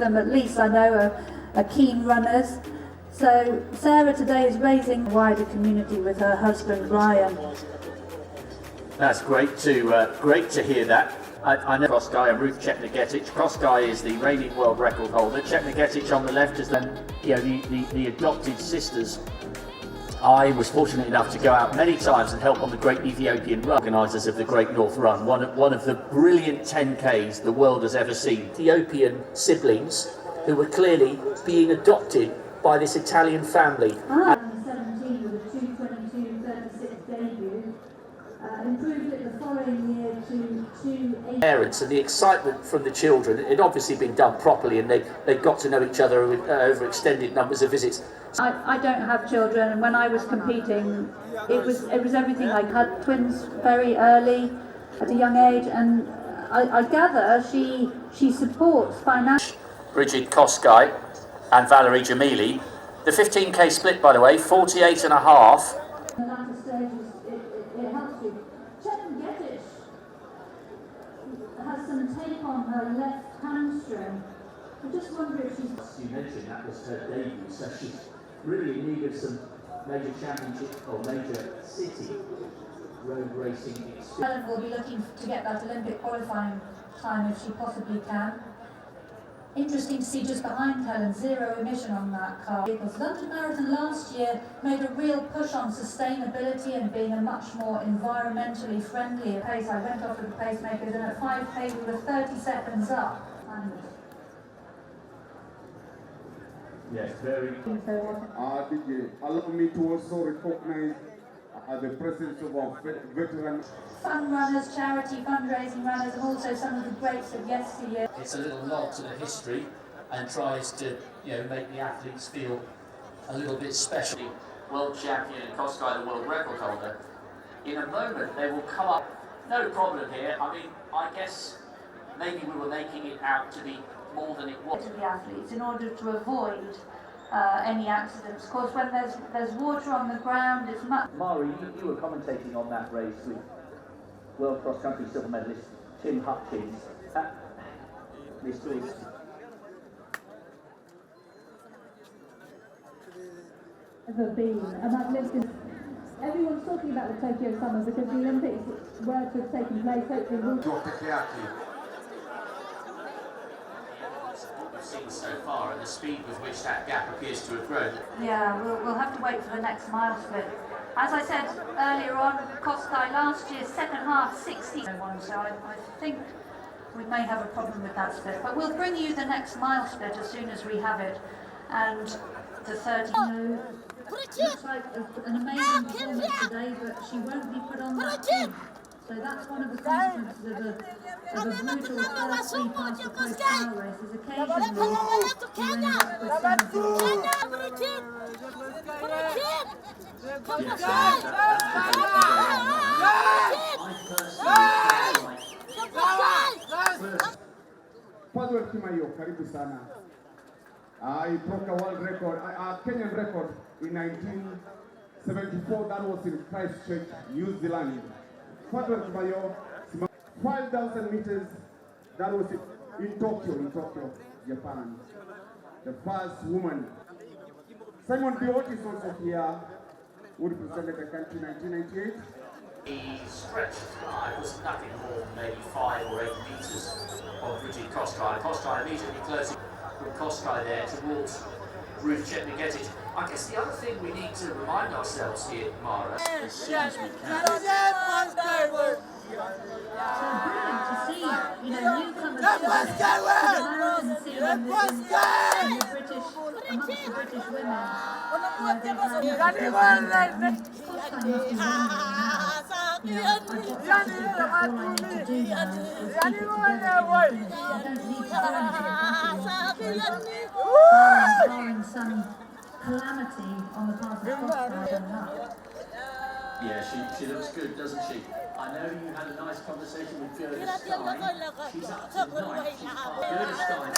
them at least I know are keen runners. So Sarah today is raising a wider community with her husband Ryan. That's great to hear that. I know Cross Guy and Ruth Chetnagetic. Cross Guy is the reigning world record holder. Chetnagetic on the left is the adopted sisters. I was fortunate enough to go out many times and help on the Great Ethiopian Run, organisers of the Great North Run, one of the brilliant 10Ks the world has ever seen. Ethiopian siblings who were clearly being adopted by this Italian family. 17 with a 2:22:36 debut, improved it the following year to 2:8. Parents and the excitement from the children, it had obviously been done properly, and they got to know each other over extended numbers of visits. I don't have children, and when I was competing, it was everything. I had twins very early, at a young age, and I gather she supports financially. Bridget Koskai and Valerie Jamili. The 15K split, by the way, 48 and a half. In the latter stages, it helps you. Chetnagetic has some tape on her left hamstring. I just wonder if she's... You mentioned that was her debut, so she's really in need of some major championship or major city road racing experience. Helen will be looking to get that Olympic qualifying time if she possibly can. Interesting to see just behind Helen, zero emission on that car. Because London Marathon last year made a real push on sustainability and being a much more environmentally friendly pace. I went off with the pacemakers, and at 5K we were 30 seconds up. Yes, very. Allow me to also recognize the presence of our veteran fun runners, charity fundraising runners, and also some of the greats of yesteryear. It's a little nod to the history and tries to, make the athletes feel a little bit special. World champion and Koskai, the world record holder. In a moment, they will come up. No problem here. I mean, I guess maybe we were making it out to be more than it was. To the athletes in order to avoid any accidents. Of course, when there's water on the ground, it's much. Mari, you were commentating on that race with world cross country silver medalist Tim Hutchins. This was. Ever been, and I've lived in. Everyone's talking about the Tokyo Summer because the Olympics were to have taken place. Hopefully, will. Seen so far and the speed with which that gap appears to have grown. Yeah, we'll have to wait for the next mile split. As I said earlier on, Koskai last year's second half 60. So I think we may have a problem with that split. But we'll bring you the next mile split as soon as we have it. And the 30. Looks like an amazing performance today, but she won't be put on that team. So that's one of the consequences of a brutal first 3 past the coast mile races. Occasionally, you end up with some of Padre Kimayo, karibu sana. I broke a world record, a Kenyan record in 1974. That was in Christchurch, New Zealand. 5,000 meters, that was in Tokyo, Japan. The first woman. Simon Biot is also here, who represented the country in 1998. The stretch was nothing more than maybe 5 or 8 metres of Bridget Koskai. Koskai immediately closing from Koskai there towards Ruth Chetnagetic. I guess the other thing we need to remind ourselves here, Mara, as soon as we can. So brilliant to see, newcomers to the marathon scene amongst the British women. Barring some calamity on the part of Scotland. Yeah, she looks good, doesn't she? I know you had a nice conversation with Gerda Stein. She's up to 9. She's part Gerda Stein.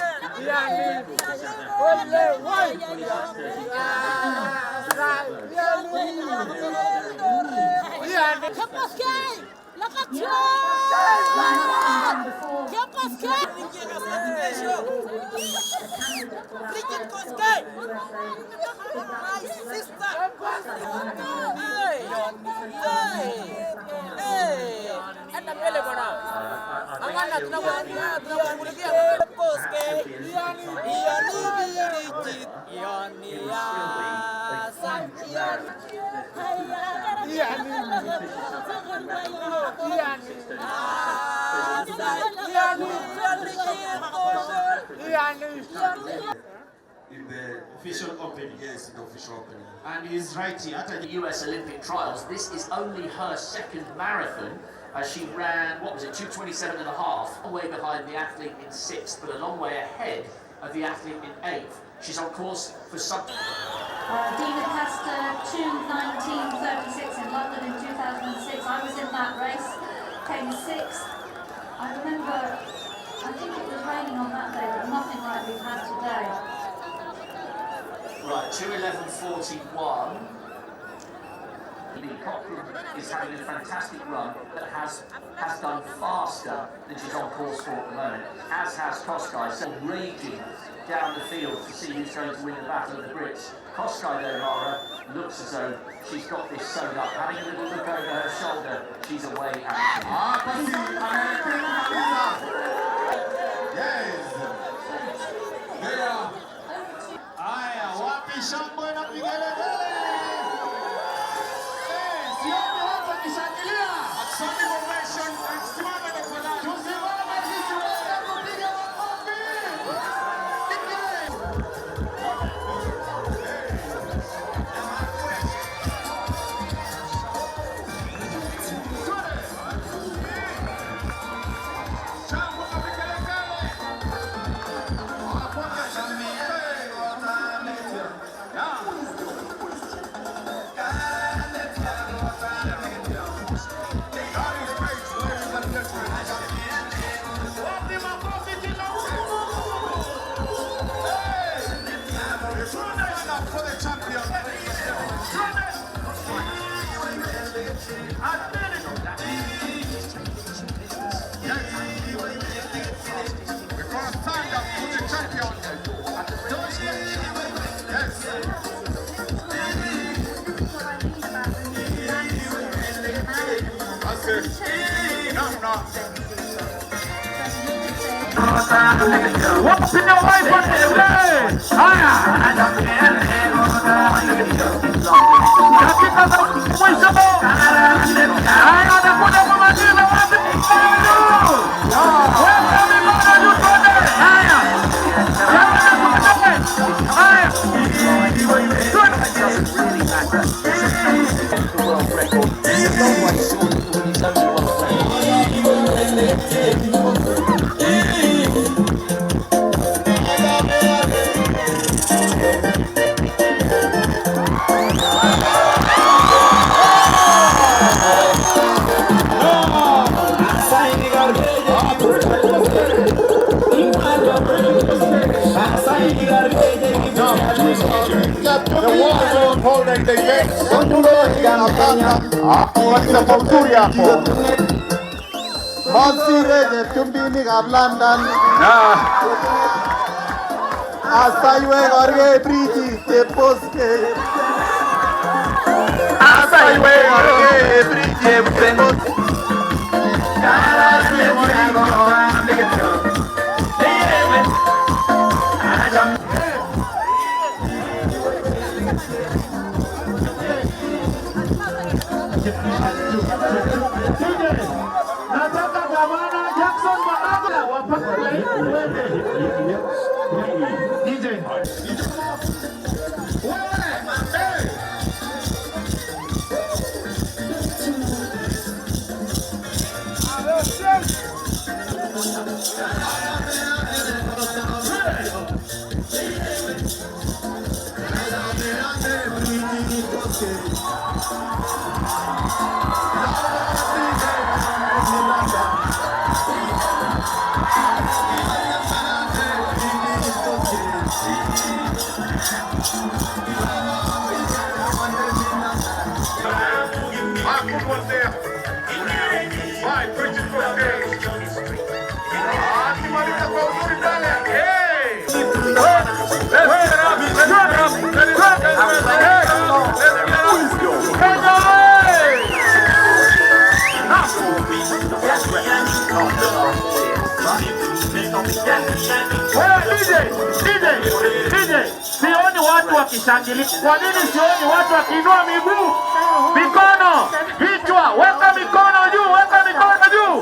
In the official opening. Yes, in the official opening. And he's right here at the US Olympic trials. This is only her second marathon as she ran, what was it, 2:27 and a half, a long way behind the athlete in 6th, but a long way ahead of the athlete in 8th. She's on course for some... Dina Castor, 2:19.36 in London in 2006. I was in that race, came 6th. I remember, I think it was raining on that day, but nothing like we've had today. Right, 2:11.41. Lee Cochran is having a fantastic run, but has done faster than she's on course for at the moment, as has Koskai, so raging down the field to see who's going to win the battle of the Brits. Koskai, though, Lara, looks as though she's got this sewn up. Having a little look over her shoulder, she's away at What's in your life for today? DJ, sioni watu wakishangilia. Kwa nini sioni watu wakiinua miguu? Mikono, kichwa, weka mikono juu, weka mikono juu.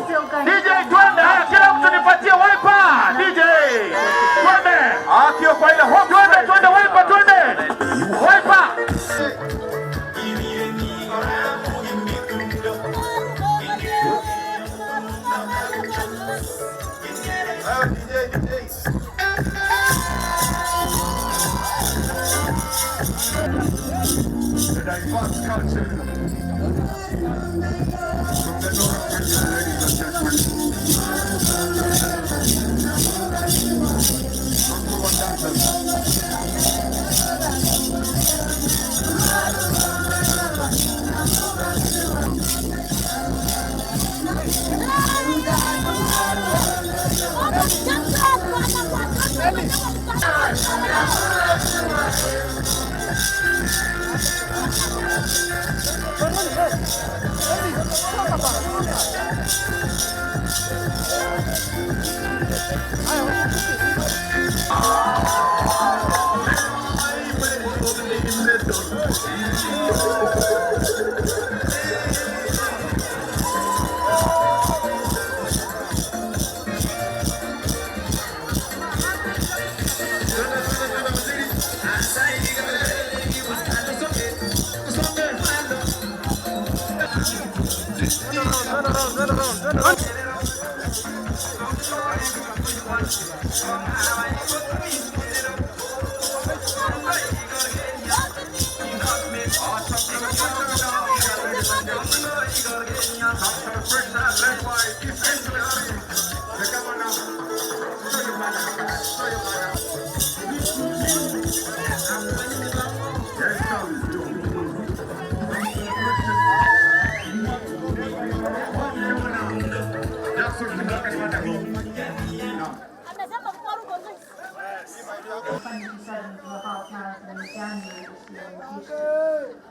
DJ twende, kila mtu nipatie wiper. DJ, twende. Kio kwa ile hope. Twende wiper, twende. Wiper. The diverse culture from the north, ladies and gentlemen.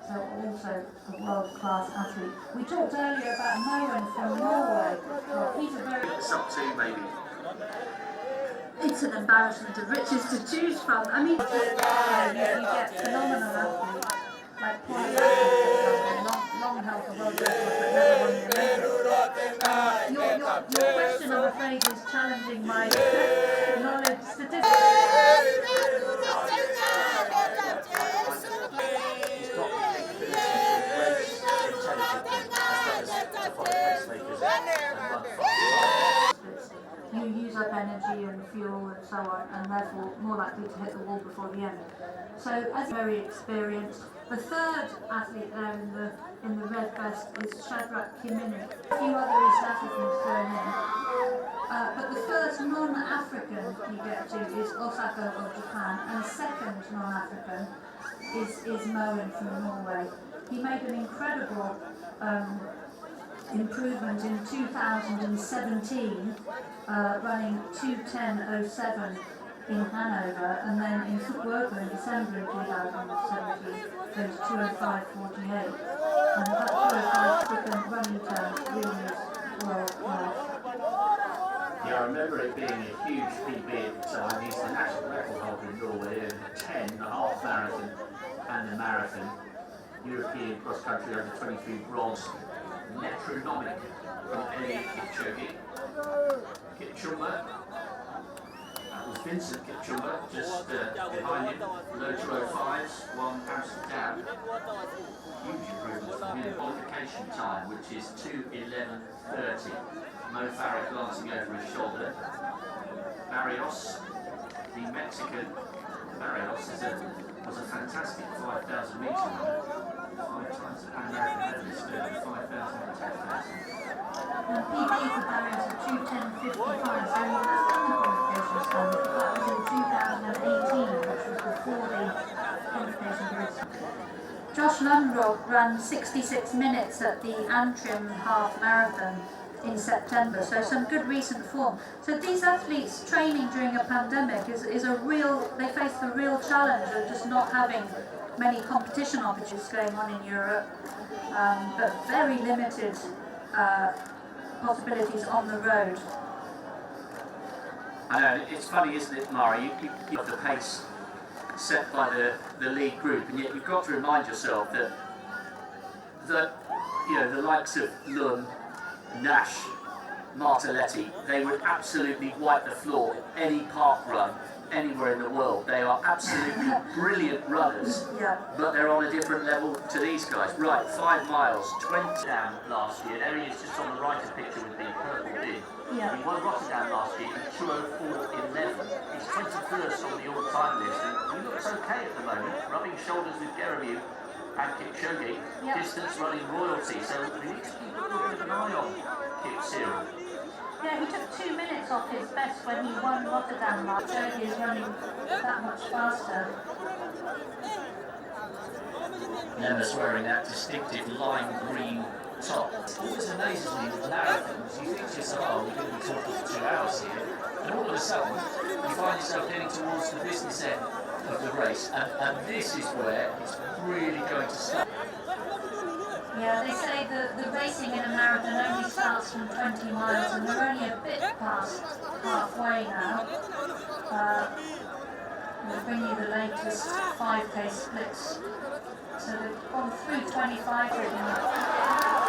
So also a world-class athlete. We talked earlier about Moen from Norway. Well, he's a very... It's up to maybe. It's an embarrassment of riches to choose from. I mean, you get phenomenal athletes like Paul long held the world record but never won the Olympics. Your question, I'm afraid, is challenging my knowledge statistics. You use up energy and fuel and so on, and therefore more likely to hit the wall before the end. So, as very experienced, the third athlete there in the red vest is Shadrach Kimini. A few other East Africans thrown in, but the first non-African you get to is Osaka of Japan, and second non-African is Moen from Norway. He made an incredible improvement in 2017, running 2:10.07 in Hanover, and then in Fukuoka in December in 2017, goes 2:05.48. And that 2:05 African running term really is world class. Yeah, I remember it being a huge PB at the time. He's the national record holder in Norway in the 10, the half marathon and the marathon. European cross-country under 23 bronze. Metronomic from Eli Kipchumba. That was Vincent Kipchumba just behind him. Low 205s, won Amsterdam. Huge improvement from him. Qualification time, which is 2:11.30. Mo Farah glancing over his shoulder. Barrios, the Mexican. Barrios was a fantastic 5,000 metre runner. 5 times the Pan American medalist, 5,000 and 10,000. And PB for Barrios at 2:10.55, so he has done the qualification standard, but that was in 2018, which was before the qualification period. Josh Lundrock ran 66 minutes at the Antrim half marathon in September, so some good recent form. So these athletes training during a pandemic is a real, they face the real challenge of just not having many competition opportunities going on in Europe, but very limited possibilities on the road. I know, it's funny, isn't it, Mari? You have the pace set by the lead group, and yet you've got to remind yourself that you know, the likes of Lund, Nash, Martelletti, they would absolutely wipe the floor any park run anywhere in the world. They are absolutely brilliant runners, but they're on a different level to these guys. Right, 5 miles, 20 down last year. There he is, just on the right of picture with the purple bib. Yeah. He won Rotterdam last year in 2:04.11. He's 21st on the all-time list, and he looks okay at the moment, rubbing shoulders with Gereview and Kipchoge. Distance running royalty, so we need to keep a little bit of an eye on Kip Cyril. Yeah, he took 2 minutes off his best when he won Rotterdam last year. He is running that much faster. Nevis wearing that distinctive lime green top. It always amazes me with marathons. You think to yourself, oh, we're going to be talking for 2 hours here. And all of a sudden, you find yourself getting towards the business end of the race. And this is where it's really going to start. Yeah, they say the racing in a marathon only starts from 20 miles, and they're only a bit past halfway now. We'll bring you the latest 5K splits. So they've gone through 25 already.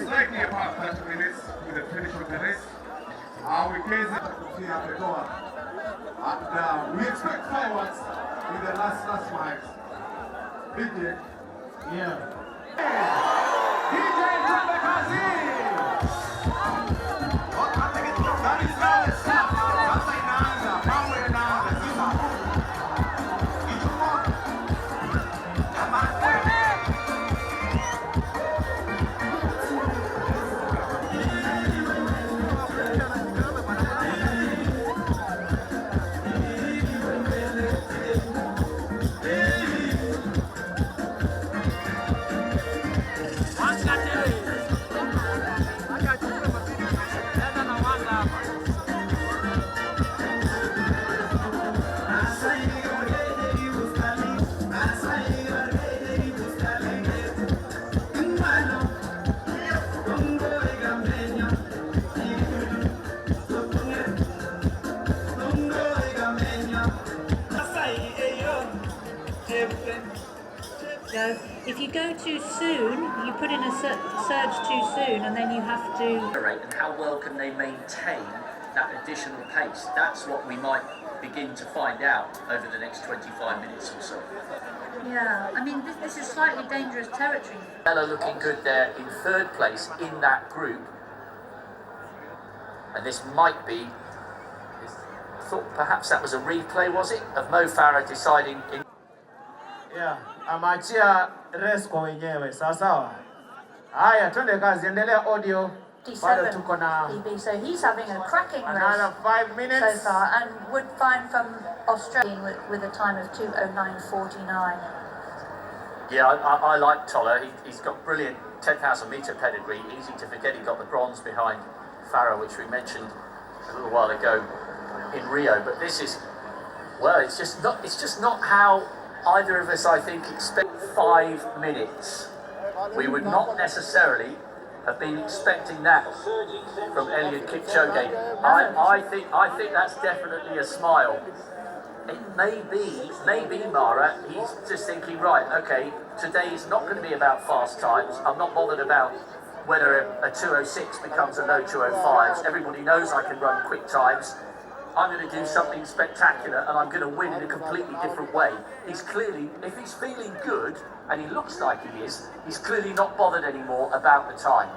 Slightly about 30 minutes with the finish of the race. We came at the door. And we expect fireworks in the last miles. DJ. Yeah. DJ Tabakazi! That is now the start. Sasa inaanza. Mambo yanaanza. Sasa. If you go too soon, you put in a surge too soon, and then you have to. And how well can they maintain that additional pace? That's what we might begin to find out over the next 25 minutes or so. Yeah, I mean, this is slightly dangerous territory. Ella looking good there in third place in that group. And this might be, I thought perhaps that was a replay, was it? Of Mo Farah deciding in. Yeah, amachia race kwa wenyewe, sawa sawa. Haya, twende kazi, endelea audio. Bado tuko na PB, so he's having a cracking another race 5 minutes. so far, and would find from Australia with a time of 2:09:49. Yeah, I like Toller. He's got brilliant 10,000 metre pedigree. Easy to forget he got the bronze behind Farah, which we mentioned a little while ago in Rio. But this is, well, it's just not how either of us, I think, expect 5 minutes. We would not necessarily have been expecting that from Eliud Kipchoge. I think that's definitely a smile. It may be Mara, he's just thinking, right, okay, today is not going to be about fast times. I'm not bothered about whether a 2:06 becomes a low 2:05s. Everybody knows I can run quick times. I'm going to do something spectacular and I'm going to win in a completely different way. He's clearly, if he's feeling good, and he looks like he is, he's clearly not bothered anymore about the time.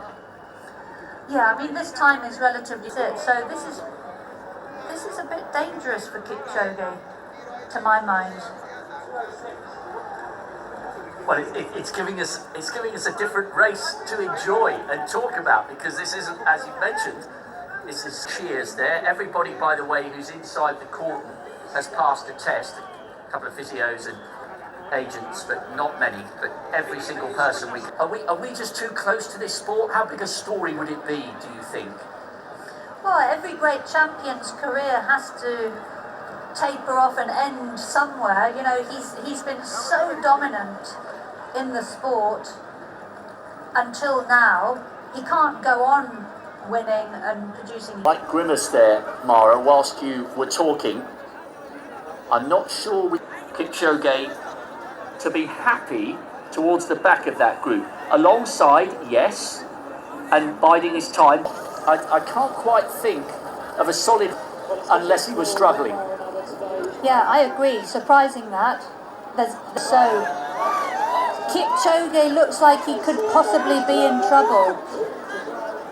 Yeah, I mean, this time is relatively set, so this is a bit dangerous for Kipchoge, to my mind. Well, it's giving us a different race to enjoy and talk about, because this isn't, as you mentioned, this is cheers there. Everybody, by the way, who's inside the cordon has passed a test. A couple of physios and agents, but not many. But every single person are we just too close to this sport? How big a story would it be, do you think? Well, every great champion's career has to taper off and end somewhere. You know, he's been so dominant in the sport until now. He can't go on winning and producing. Like grimace there, Mara, whilst you were talking. I'm not sure with Kipchoge to be happy towards the back of that group. Alongside, yes, and biding his time. I can't quite think of a solid unless he was struggling. Yeah, I agree. Surprising that. So Kipchoge looks like he could possibly be in trouble.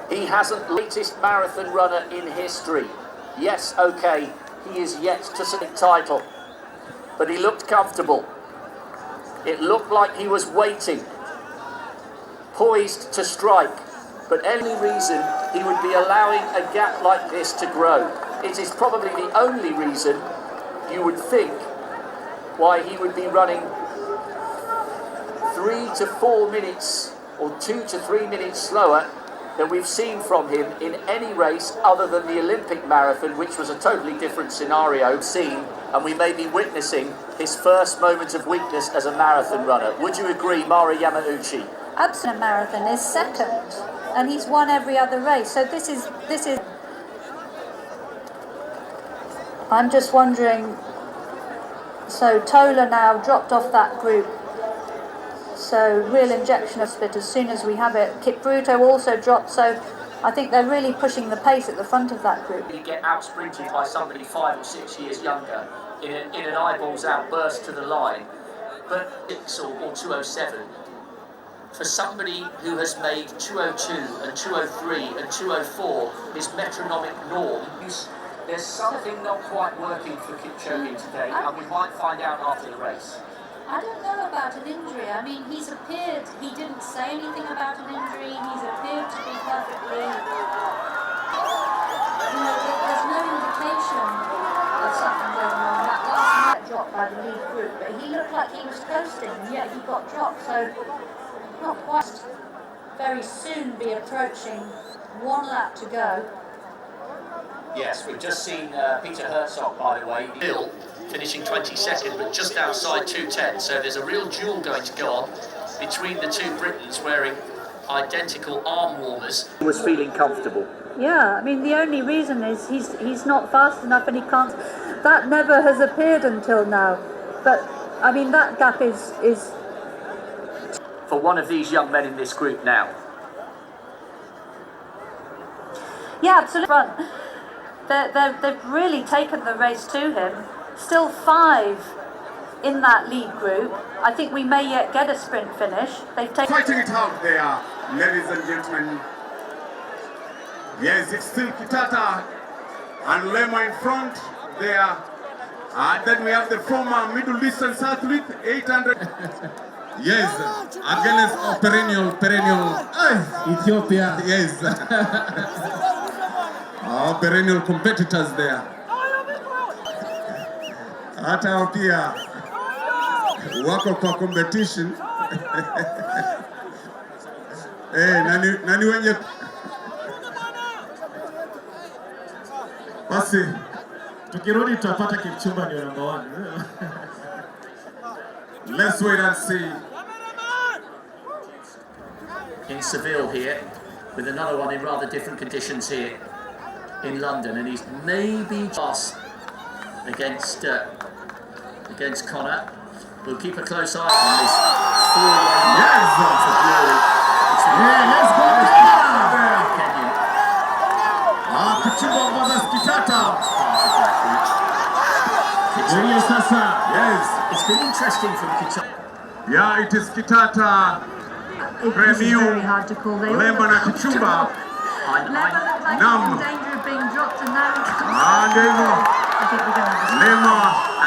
He hasn't the latest marathon runner in history. Yes, okay, he is yet to see the title, but he looked comfortable. It looked like he was waiting, poised to strike, but any reason he would be allowing a gap like this to grow. It is probably the only reason you would think why he would be running 3 to 4 minutes or 2 to 3 minutes slower than we've seen from him in any race other than the Olympic marathon, which was a totally different scenario seen, and we may be witnessing his first moment of weakness as a marathon runner. Would you agree, Mara Yamauchi? Absolute marathon is second, and he's won every other race. So this is. I'm just wondering. So Tola now dropped off that group. So real injection of spit as soon as we have it. Kipruto also dropped, so I think they're really pushing the pace at the front of that group. You get out-sprinted by somebody 5 or 6 years younger in an eyeballs-out burst to the line, but 6 or 207, for somebody who has made 202 and 203 and 204 his metronomic norm, there's something not quite working for Kipchoge today, and we might find out after the race. I don't know about an injury. I mean, he didn't say anything about an injury. He's appeared to be perfectly, there's no indication of something going on. That last night dropped by the lead group, but he looked like he was coasting, and yet he got dropped, so not quite. Very soon be approaching 1 lap to go. Yes, we've just seen Peter Herzog, by the way, Bill finishing 22nd, but just outside 2:10. So there's a real duel going to go on between the two Britons wearing identical arm warmers. He was feeling comfortable. Yeah, I mean, the only reason is he's not fast enough and he can't. That never has appeared until now. But, I mean, that gap is for one of these young men in this group now. Yeah, absolutely. They've really taken the race to him. Still 5 in that lead group. I think we may yet get a sprint finish. They've taken Fighting it out there, ladies and gentlemen. Yes, it's still Kitata and Lema in front there. Then we have the former Middle Eastern athlete, 800. Yes, against perennial Ethiopia. Yes. Perennial competitors there. Hata pia wako kwa competition. Nani wenye basi tukirudi tutapata Kipchumba ndio number 1. Let's wait and see. In Seville here, with another one in rather different conditions here in London, and he's maybe just against Connor. We'll keep a close eye on this 4-lane. Yes! Yeah, let's go there! Kenyan. Kipchumba versus Kitata. Yes. It's been interesting from Kitata. Yeah, it is Kitata. This is very hard to call. Lemba na Kipchumba. Lemba looked like Nam. he's in danger of being dropped, and now he comes. There you go. I think we're going to have a Lemba,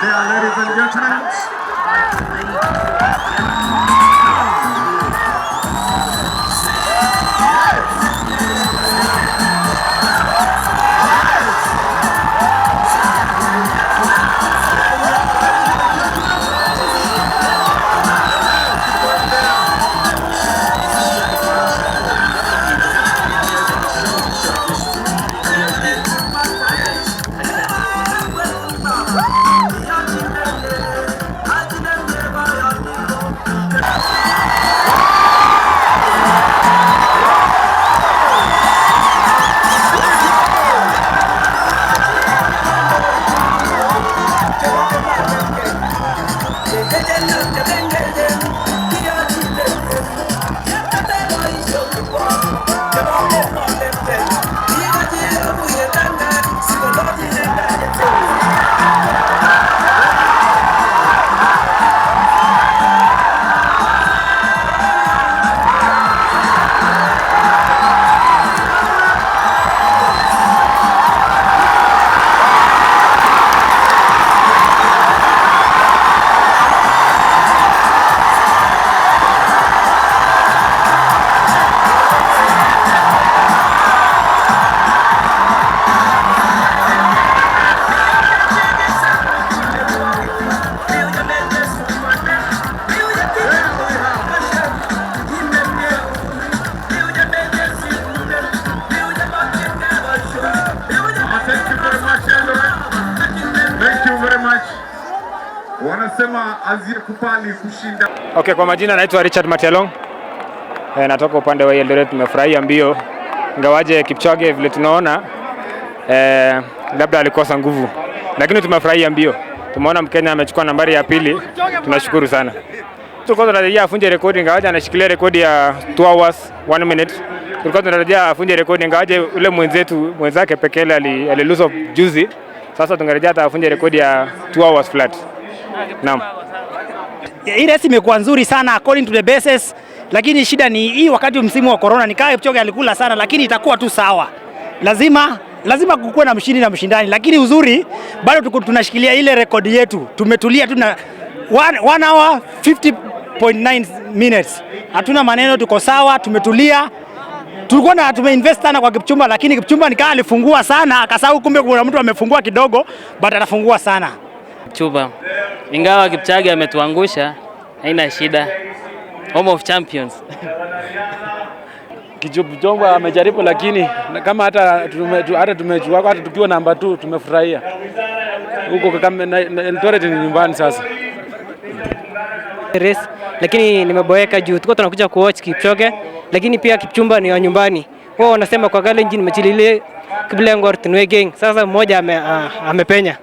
there, ladies and gentlemen. anasema azikubali kushinda. Okay, kwa majina naitwa Richard Matelong. Natoka upande wa Eldoret. Tumefurahia mbio. Ingawaje Kipchoge vile tunaona labda alikosa nguvu. Lakini tumefurahia mbio. Tumeona Mkenya amechukua nambari ya pili. Tunashukuru sana. Tulikuwa tunatarajia afunje rekodi, ingawaje anashikilia rekodi ya 2 hours 1 minute. Tulikuwa tunatarajia afunje rekodi, ingawaje ule mwenzake pekee aliluso juzi. Sasa tungerejea hata afunje rekodi ya 2 hours flat. Naam. Hii race imekuwa nzuri sana according to the basis, lakini shida ni hii wakati wa msimu wa corona ni kama Kipchoge alikula sana, lakini itakuwa tu sawa. Lazima kukuwe na mshindi na mshindani, lakini uzuri bado tunashikilia ile rekodi yetu. Tumetulia tu na 1 hour 50.9 minutes. Hatuna maneno, tuko sawa, tumetulia. Tulikuwa tumeinvest sana kwa Kipchumba, lakini Kipchumba nikaa alifungua sana, akasahau kumbe kuna mtu amefungua kidogo, but anafungua sana. Kipchumba, ingawa Kipchoge ametuangusha, haina shida. Home of champions. Kipchumba amejaribu, lakini kama hata tumechukua hata tukiwa namba 2 tumefurahia. Huko kama Eldoret ni nyumbani sasa. Race, lakini nimeboeka juu tuko tunakuja kuwatch Kipchoge, lakini pia Kipchumba ni wa nyumbani. Wao wanasema kwa Kalenjin mechilile Kiblengo Tinwegeng. Sasa mmoja amepenya.